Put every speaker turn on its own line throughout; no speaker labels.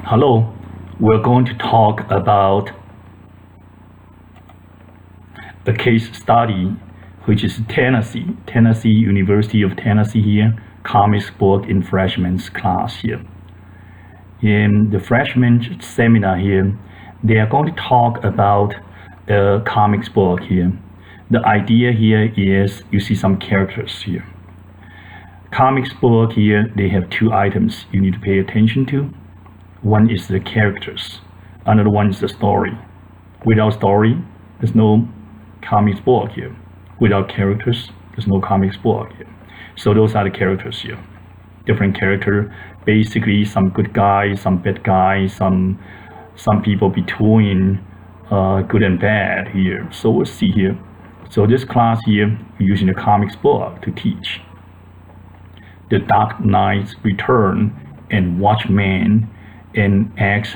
Hello, we're going to talk about a case study which is Tennessee University of Tennessee here, comics book in freshman's class here. In the freshman seminar here, they are going to talk about a comics book here. The idea here is you see some characters here. Comics book here, they have two items you need to pay attention to. One is the characters, another one is the story. Without story, there's no comics book here. Without characters, there's no comics book here. So those are the characters here. Different character, basically some good guys, some bad guys, some people between good and bad here. So we'll see here. So this class here, we're using a comics book to teach The Dark Knight's Return and Watchmen and Ex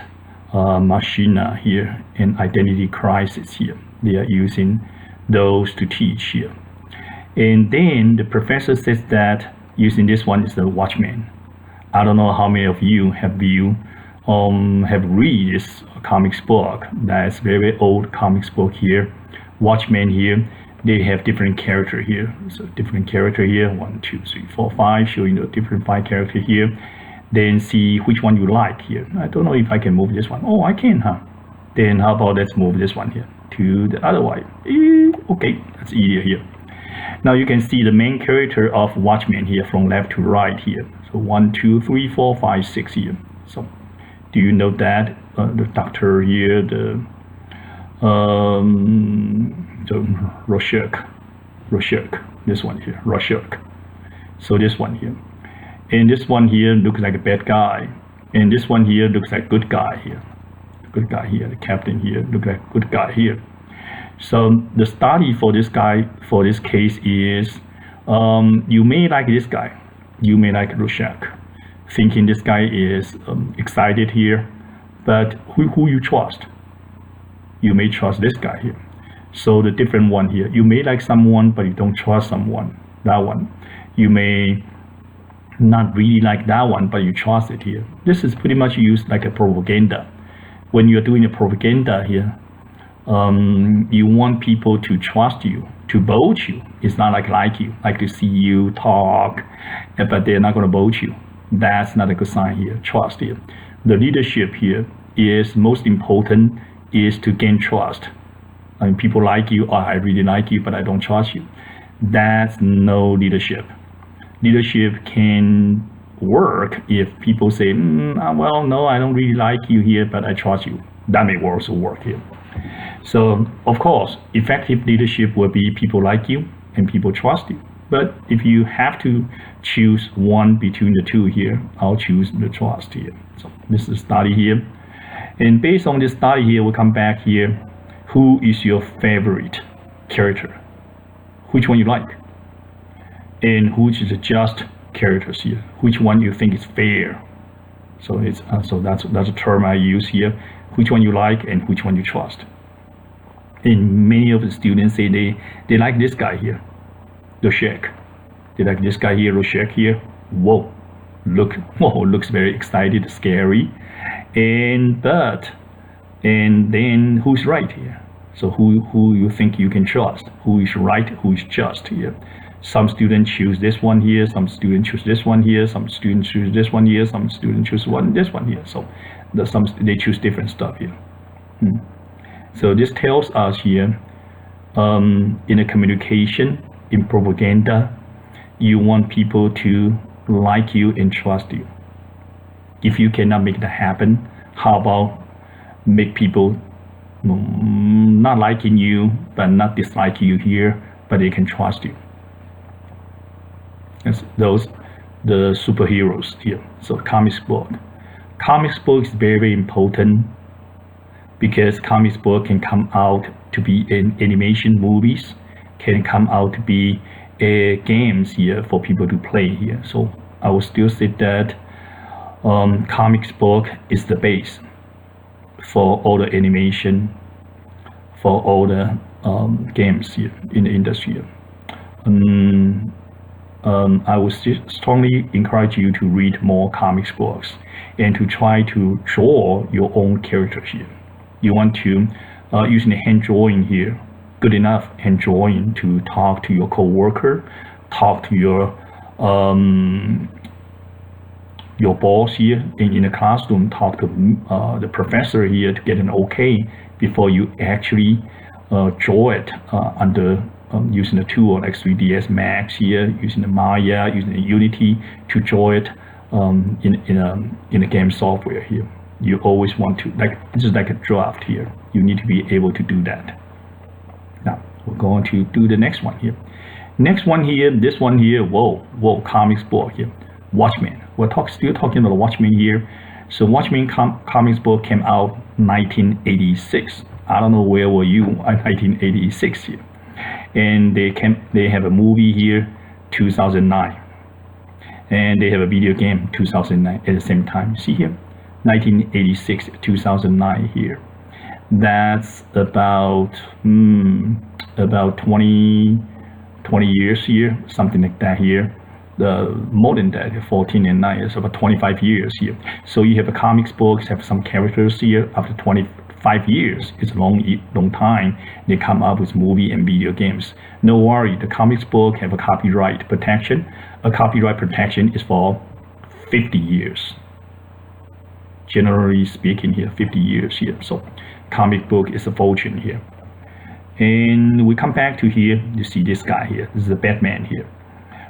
Machina here and Identity Crisis here. They are using those to teach here. And then the professor says that using this one is the Watchmen. I don't know how many of you have read this comics book. That's very old comics book here. Watchmen here, they have different character here. So different character here, 1, 2, 3, 4, 5, showing the different 5 character here. Then see which one you like here. I don't know if I can move this one. Oh, I can, huh? Then how about let's move this one here to the other one. Okay, that's easier here. Now you can see the main character of Watchmen here from left to right here. So 1, 2, 3, 4, 5, 6 here. So do you know that the doctor here, the Rorschach, this one here, Rorschach. So this one here. And this one here looks like a bad guy. And this one here looks like good guy here. Good guy here. The captain here looks like good guy here. So the study for this guy, for this case is, you may like this guy. You may like Rorschach, thinking this guy is excited here. But who you trust? You may trust this guy here. So the different one here. You may like someone, but you don't trust someone. That one. You may not really like that one, but you trust it here. This is pretty much used like a propaganda. When you're doing a propaganda here, you want people to trust you, to vote you. It's not like you, like to see you talk, but they're not going to vote you. That's not a good sign here. Trust here. The leadership here is most important is to gain trust. I mean, people like you, or I really like you, but I don't trust you. That's no leadership. Leadership can work if people say, well, no, I don't really like you here, but I trust you. That may also work here. So, of course, effective leadership will be people like you and people trust you. But if you have to choose one between the two here, I'll choose the trust here. So this is the study here. And based on this study here, we'll come back here. Who is your favorite character? Which one you like? And which is the just characters here? Which one you think is fair? So it's that's a term I use here. Which one you like and which one you trust. And many of the students say they like this guy here, Rorschach. They like this guy here, Rorschach here. Whoa, looks very excited, scary. And then who's right here? So who you think you can trust? Who is right? Who is just here? Some students choose this one here. Some students choose this one here. Some students choose this one here. Some students choose this one here. So they choose different stuff here. So this tells us here, in a communication, in propaganda, you want people to like you and trust you. If you cannot make that happen, how about make people not liking you, but not disliking you here, but they can trust you. That's the superheroes here. So comics book. Comics book is very, very important because comics book can come out to be in animation movies, can come out to be games here for people to play here. So I will still say that comics book is the base for all the animation, for all the games here in the industry. I would strongly encourage you to read more comics books and to try to draw your own characters here. You want to using the hand drawing here, good enough hand drawing to talk to your co-worker, talk to your boss here in the classroom, talk to the professor here to get an okay before you actually draw it under using the tool like 3ds Max here, using the Maya, using the Unity to draw it in a game software here. You always want to, this is like a draft here. You need to be able to do that. Now we're going to do the next one here. Next one here, this one here, whoa, comics book here, Watchmen. We're still talking about Watchmen here. So Watchmen comics book came out 1986. I don't know where were you in 1986 here. And they have a movie here, 2009. And they have a video game, 2009 at the same time. See here, 1986, 2009 here. That's about 20 years here, something like that here. More than that, 14 and 9 is about 25 years here. So you have a comics books, have some characters here. After 25 years, it's a long time. They come up with movie and video games. No worry, the comics book have a copyright protection. A copyright protection is for 50 years. Generally speaking here, 50 years here. So comic book is a fortune here. And we come back to here, you see this guy here. This is a Batman here.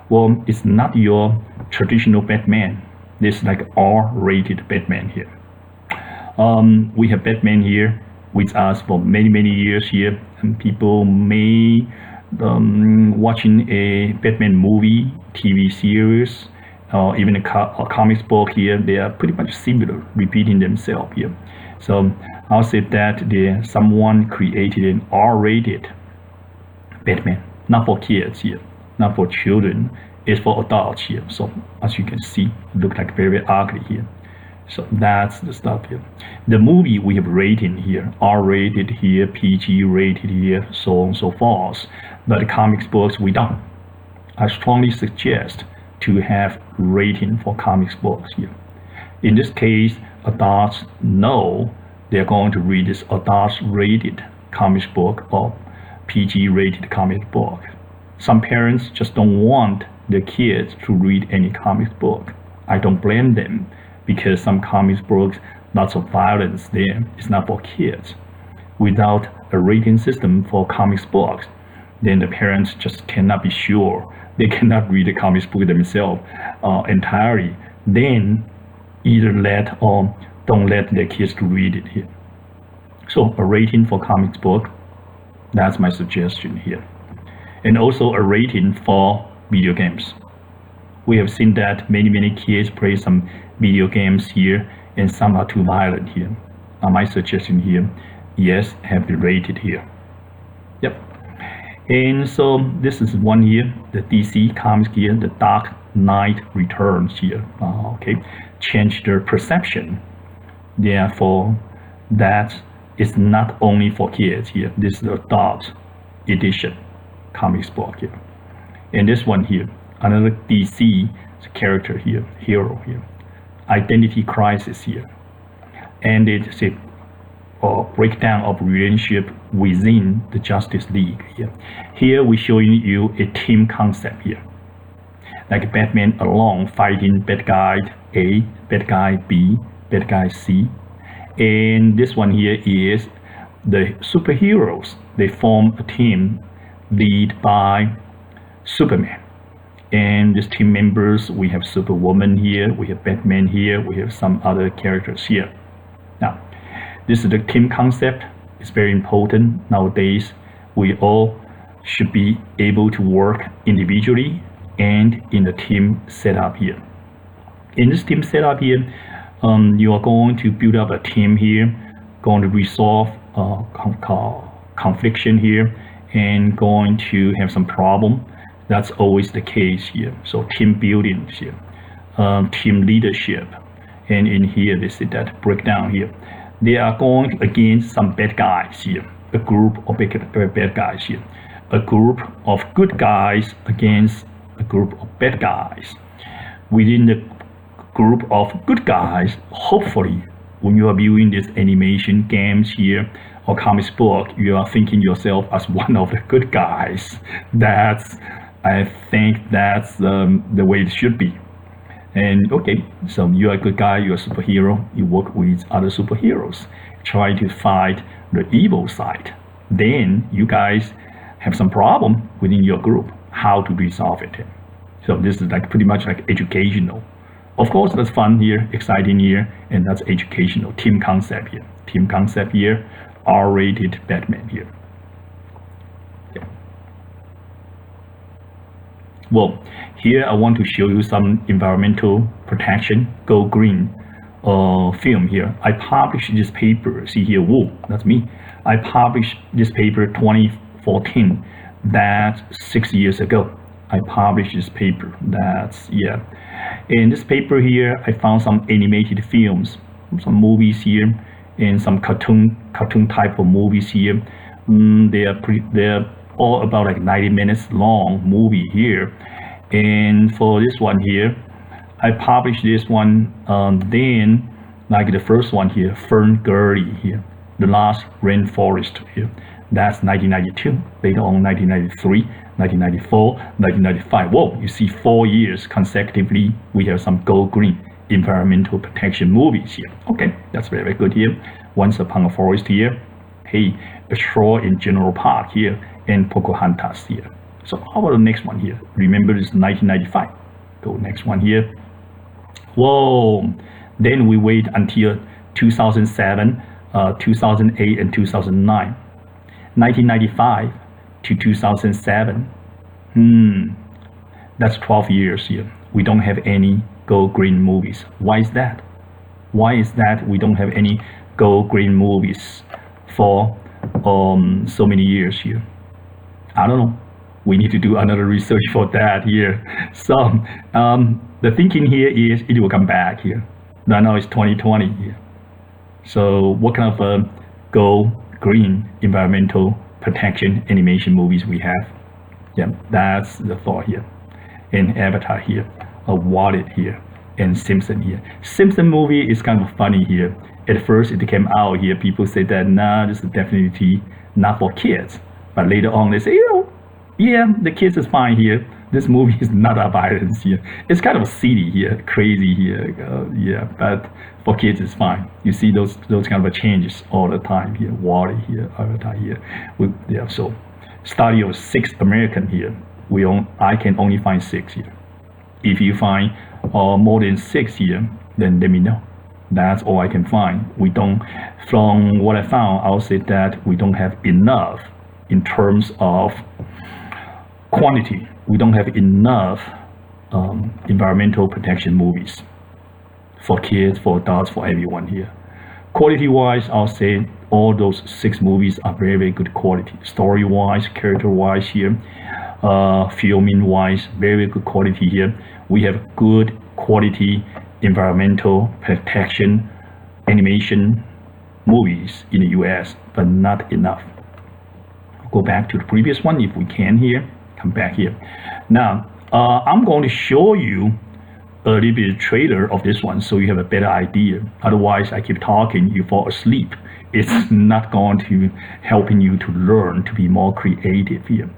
Well, it's not your traditional Batman. This is like R-rated Batman here. We have Batman here with us for many years here, and people may watching a Batman movie, TV series, or even a comics book here. They are pretty much similar, repeating themselves here. So I'll say that someone created an R-rated Batman, not for kids here, not for children, it's for adults here. So as you can see, it looks like very ugly here. So that's the stuff here. The movie we have rating here, R-rated here, PG rated here, so on and so forth. But the comics books we don't. I strongly suggest to have rating for comics books here. In this case, adults know they're going to read this adults rated comics book or PG rated comic book. Some parents just don't want their kids to read any comics book. I don't blame them, because some comics books, lots of violence there. It's not for kids. Without a rating system for comics books, then the parents just cannot be sure. They cannot read the comics book themselves entirely. Then either let or don't let their kids to read it here. So a rating for comics book, that's my suggestion here. And also a rating for video games. We have seen that many kids play some video games here, and some are too violent here. My suggestion here, yes, have it rated here. Yep. And so this is one here, the DC comics here, the Dark Knight Returns here. Okay, change their perception. Therefore, that is not only for kids here. This is the adult edition comics book here. And this one here, another DC character here, hero here, Identity Crisis here. And it's a breakdown of relationship within the Justice League here. Here we're showing you a team concept here. Like Batman alone fighting bad guy A, bad guy B, bad guy C. And this one here is the superheroes. They form a team led by Superman. And these team members, we have Superwoman here, we have Batman here, we have some other characters here. Now, this is the team concept. It's very important nowadays. We all should be able to work individually and in the team setup here. In this team setup here, you are going to build up a team here, going to resolve conflict here, and going to have some problem. That's always the case here. So team building here, team leadership, and in here they see that breakdown here. They are going against some bad guys here, a group of bad guys here, a group of good guys against a group of bad guys. Within the group of good guys, hopefully, when you are viewing this animation games here or comics book, you are thinking yourself as one of the good guys. I think that's the way it should be. And okay, so you're a good guy, you're a superhero, you work with other superheroes, try to fight the evil side. Then you guys have some problem within your group, how to resolve it. So this is like pretty much like educational. Of course, that's fun here, exciting here, and that's educational. Team concept here. Team concept here, R-rated Batman here. Yeah. Well, here I want to show you some environmental protection, Go Green film here. I published this paper, see here, whoa, that's me. I published this paper 2014, that's 6 years ago. I published this paper, that's, yeah. In this paper here, I found some animated films, some movies here, and some cartoon type of movies here. They're all about like 90 minutes long movie here. And for this one here, I published this one, then like the first one here, Ferngully here, The Last Rainforest here. That's 1992, later on 1993, 1994, 1995. Whoa, you see 4 years consecutively, we have some Go Green environmental protection movies here. Okay, that's very, very good here. Once Upon a Forest here. Hey, A Stroll in General Park here, and Pocahontas here. So how about the next one here? Remember this is 1995. Go next one here. Whoa, then we wait until 2007, 2008, and 2009. 1995 to 2007. That's 12 years here. We don't have any Go Green movies. Why is that? Why is that we don't have any Go Green movies for so many years here? I don't know. We need to do another research for that here. So the thinking here is it will come back here. Now it's 2020 here. So what kind of Go Green environmental protection animation movies we have? Yeah, that's the thought here. And Avatar here, Wallet here, and Simpson here. Simpson movie is kind of funny here. At first it came out here, people said that nah, this is definitely not for kids. But later on they say, yeah, the kids is fine here. This movie is not a violence here. It's kind of silly here, crazy here. Yeah, but for kids it's fine. You see those kind of changes all the time here. Wall-E here, Avatar here. Yeah, so study of 6 American here. I can only find 6 here. If you find more than 6 here, then let me know. That's all I can find. We don't, from what I found, I'll say that we don't have enough in terms of quantity. We don't have enough environmental protection movies for kids, for adults, for everyone here. Quality-wise, I'll say all those 6 movies are very, very good quality. Story-wise, character-wise here, filming-wise, very, very good quality here. We have good quality environmental protection animation movies in the US, but not enough. Go back to the previous one if we can here. Come back here. Now, I'm going to show you a little bit of trailer of this one so you have a better idea. Otherwise, I keep talking, you fall asleep. It's not going to helping you to learn to be more creative here.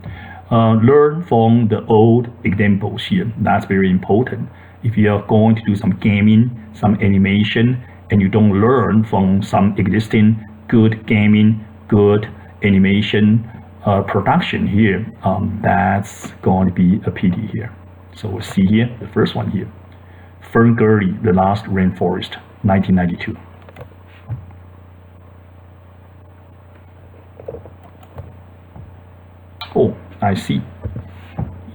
Learn from the old examples here. That's very important. If you are going to do some gaming, some animation, and you don't learn from some existing good gaming, good animation production here, that's going to be a pity here. So we'll see here, the first one here. Ferngully, The Last Rainforest, 1992. Oh, I see.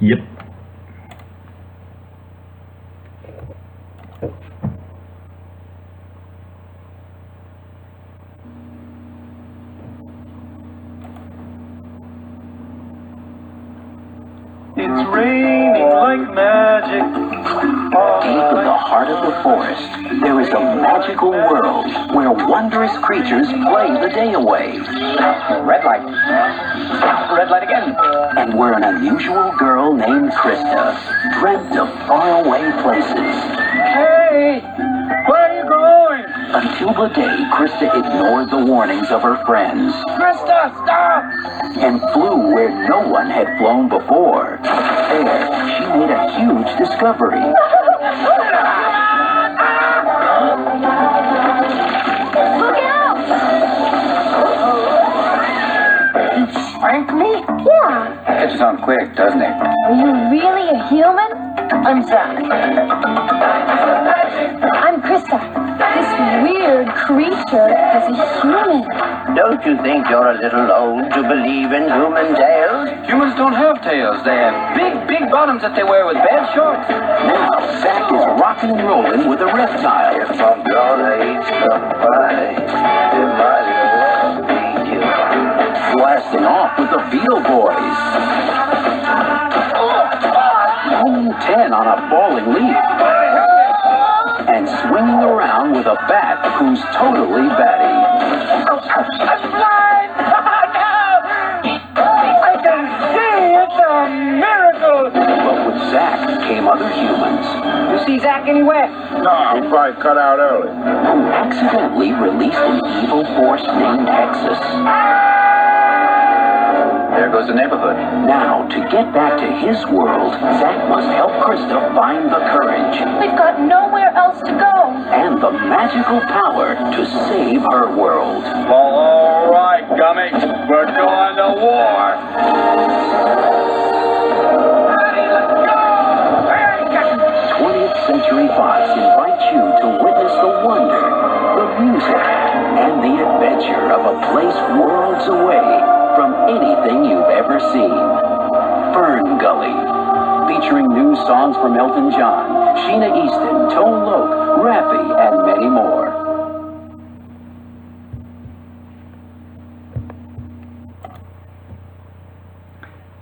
Yep.
It's raining like magic. Deep in the heart of the forest, there is a magical world where wondrous creatures play the day away.
Red light. Red light again.
And where an unusual girl named Krista dreamt of faraway places.
Hey! Where are you going?
Until the day Krista ignored the warnings of her friends
Krista, stop!
and flew where no one had flown before. There, she made a huge discovery.
Look out!
You spanked me?
Yeah.
Catches on quick, doesn't it?
Are you really a human?
I'm Zach.
I'm Krista. This weird creature is a human.
Don't you think you're a little old to believe in human tales?
Humans don't have tails. They have big bottoms that they wear with bad shorts.
Now, Zach is rocking and rolling with a reptile.
If I'm gonna eat somebody, it might as well be you.
Blasting off with the Beetle Boys. Rolling 10 on a falling leaf. And swinging around with a bat who's totally batty.
I'm blind! No! I can see! It's a miracle!
But with Zach came other humans
You see Zach anywhere?
No, he probably cut out early.
who accidentally released an evil force named Hexus.
There goes the neighborhood.
Now, to get back to his world, Zach must help Krista find the courage
We've got nowhere else to go.
and the magical power to save her world.
Well, all right, Gummy. We're going to war. Ready, let's go! Hey, Captain!
20th Century Fox invites you to witness the wonder, the music, and the adventure of a place worlds away from anything you've ever seen. Fern Gully, featuring new songs from Elton John, Sheena Easton, Tone Loc, Raffi, and many more.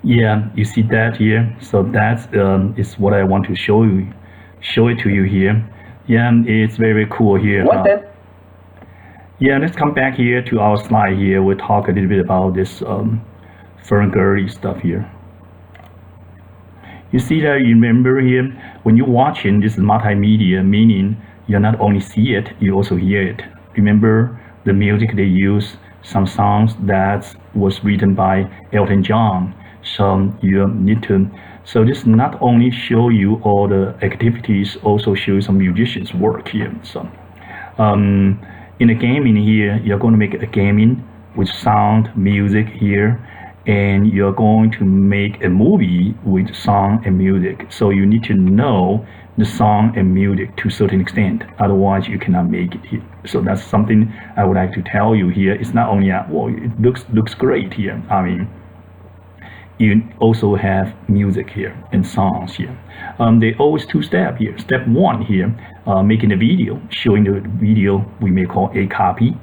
Yeah, you see that here. So that's is what I want to show you, show it to you here. Yeah, it's very cool here.
What then?
Yeah, let's come back here to our slide here. We'll talk a little bit about this Fern Gully stuff here. You see that, you remember here, when you're watching this multimedia, meaning you not only see it, you also hear it. Remember the music they use, some songs that was written by Elton John. So you need to, so this not only show you all the activities, also show you some musicians' work here. So in the gaming here, you're going to make a gaming with sound, music here, and you're going to make a movie with song and music. So you need to know the song and music to a certain extent. Otherwise, you cannot make it here. So that's something I would like to tell you here. It's not only, well, it looks great here. I mean, you also have music here and songs here. They always two steps here. Step one here, making a video, showing the video we may call a copy.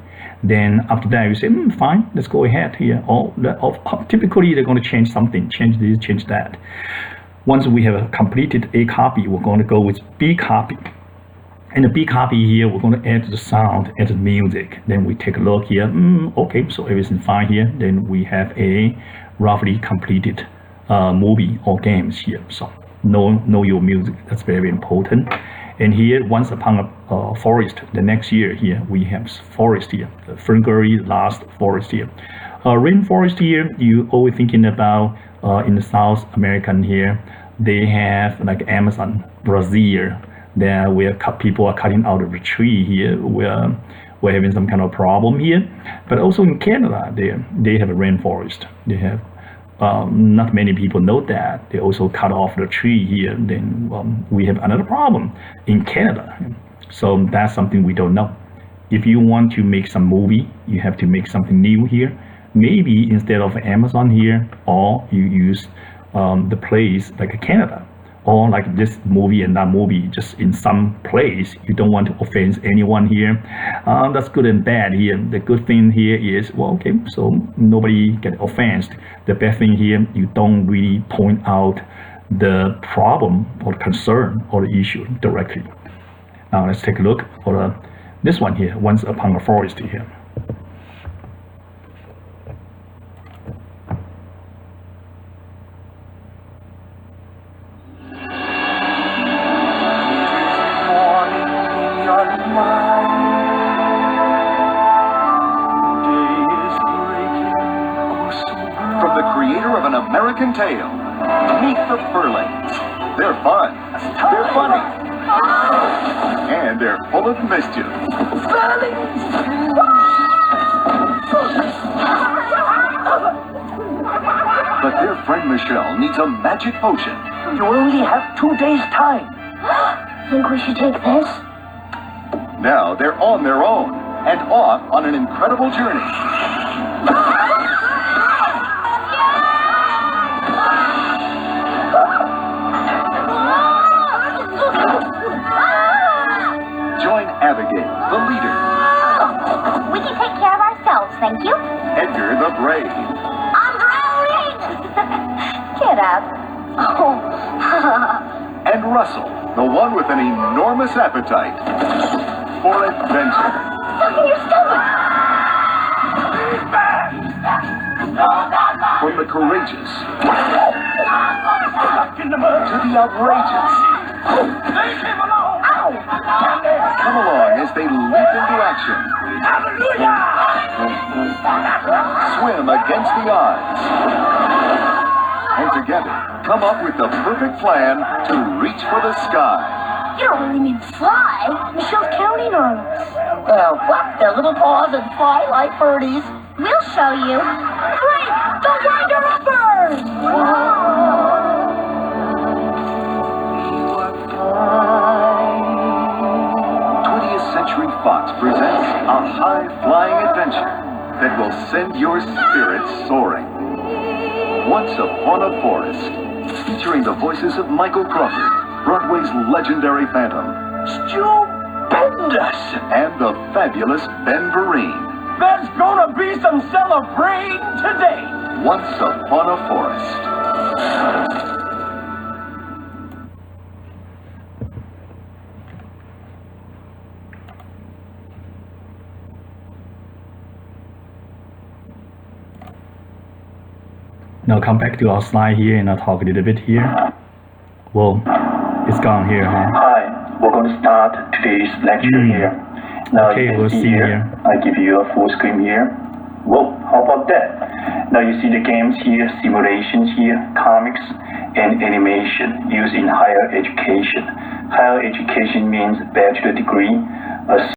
Then after that, you say, fine, let's go ahead here. Typically, they're going to change something, change this, change that. Once we have completed a copy, we're going to go with B copy. And the B copy here, we're going to add the sound, add the music. Then we take a look here. Okay, so everything's fine here. Then we have a roughly completed movie or games here. So know your music. That's very important. And here, Once Upon a Forest, the next year here, we have forest here. The Fern Gully last forest here. Rainforest here, you always thinking about in the South American here, they have like Amazon, Brazil, there where people are cutting out of a tree here, where we're having some kind of problem here. But also in Canada, they have a rainforest. They have not many people know that. They also cut off the tree here. Then we have another problem in Canada. So that's something we don't know. If you want to make some movie, you have to make something new here. Maybe instead of Amazon here, or you use the place like Canada, or like this movie and that movie, just in some place. You don't want to offend anyone here. That's good and bad here. The good thing here is, well, okay, so nobody get offended. The bad thing here, you don't really point out the problem or concern or the issue directly. Now let's take a look for this one here, Once Upon a Forest here.
From the creator of An American Tale, meet the Furlings. They're fun, they're funny, and they're full of mischief. But their friend Michelle needs a magic potion.
You only have 2 days' time.
Think we should take this?
Now they're on their own and off on an incredible journey. Join Abigail, the leader,
We can take care of ourselves, thank you.
Edgar, the brave,
I'm drowning! Get up. Oh.
and Russell, the one with an enormous appetite for adventure.
Stuck in your stomach.
From the courageous to the outrageous. Come along as they leap into action. Swim against the odds. And together, come up with the perfect plan to reach for the sky.
You don't really mean fly. Michelle's counting on us.
Well, flap their little paws and fly like birdies.
We'll show you. Great! The Wonder Uppers!
20th Century Fox presents a high-flying adventure that will send your spirits soaring. Once Upon a Forest, featuring the voices of Michael Crawford, Broadway's legendary Phantom,
Stupendous!
and the fabulous Ben Vereen.
There's gonna be some celebrating today.
Once Upon a Forest.
Now come back to our slide here and I'll talk a little bit here. Well, it's gone here, huh?
Hi, we're going to start today's lecture here. Now
Okay,
you can
we'll
see
see
here,
here.
I give you a full screen here. Whoa, how about that? Now you see the games here, simulations here, comics, and animation used in higher education. Higher education means bachelor degree, a